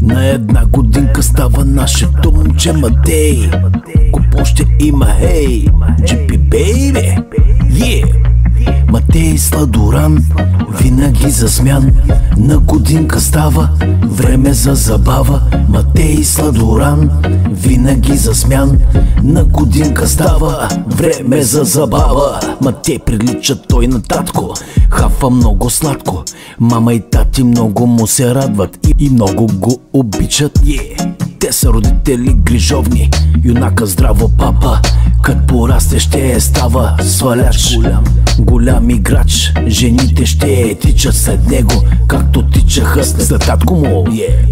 На една годинка става нашето момче Матей. Купон ще има, хей, GP бейбе, Матей Сладоран, винаги за смян. На годинка става време за забава. Матей Сладоран, винаги за смян. На годинка става време за забава. Матей прилича той на татко, хафа много сладко. Мама и тати много му се радват и много го обичат. Те са родители грижовни, юнака здраво папа. Кът порасте ще става сваляч, голям играч. Жените ще тичат след него, както тичаха след татко му.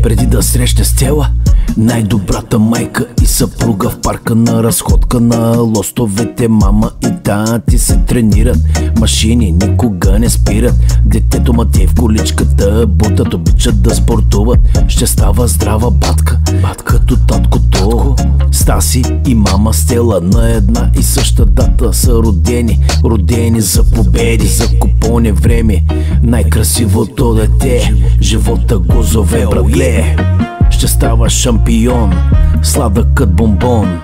Преди да срещне Стела, най-добрата майка и съпруга, в парка на разходка на лостовете мама и тати се тренират. Машини никога не спират. Детето Матей в количката бутат, обичат да спортуват. Ще става здрава батка, като таткото. Стаси и мама Стела на една и съща дата са родени за победи, за купоне време. Най-красивото дете, живота го зове, братле. Ще става шампион, сладък кът бомбон.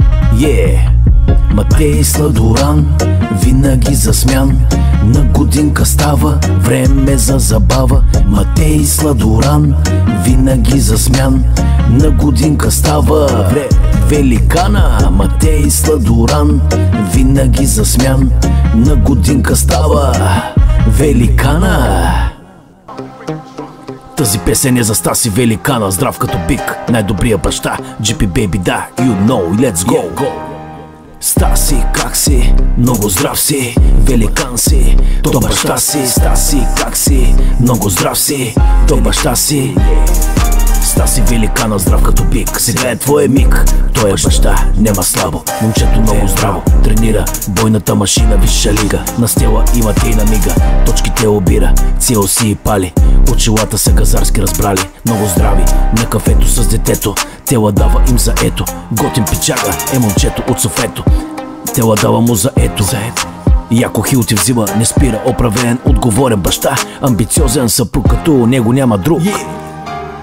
Матей Сладоран, винаги за смян. На годинка става време за забава. Матей Сладоран, винаги за смян. На годинка става великана. Матей Сладоран, винаги за смян. На годинка става великана. Тази песен е за Стаси Великана, здрав като бик, най-добрия баща. GP baby, да, you know, let's go. Стаси, как си? Много здрав си, великан си, то баща си. Стаси, как си? Много здрав си, то баща си. Стаси Великана, здрав като бик, сега е твоя миг. Той е баща, няма слабо, момчето много здраво. Тренира бойната машина, висша лига. На Стела и Матей на мига, точките обира, цел си и пали. Очилата са газарски разбрали, много здрави. На кафето с детето, Тела дава им за ето. Готин пичага е момчето от Софето. Тела дава му за ето. Яко хилти взима, не спира, оправен, отговорен баща. Амбициозен съпруг, като него няма друг.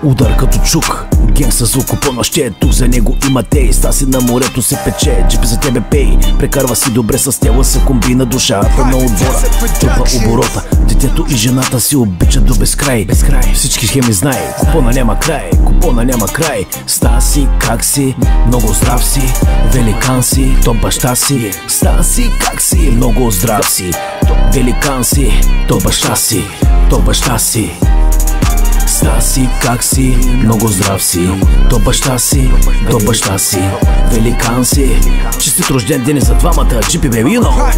Удар като чук, генг с звукопона ще е тук за него и Матей. Стаси на морето се пече, GP за тебе пей. Прекарва си добре с Стела, са комбина душата на отбора. Трупа оборота, детето и жената си обичат до безкрай. Всички схеми знае, купона няма край, купона няма край. Стаси, как си? Много здрав си, великан си, то баща си. Стаси, как си? Много здрав си, великан си, то баща си, то баща си. Стаси, как си? Много здрав си, то баща си, то баща си, великан си. Честит рожден ден за двамата, GP baby, you know.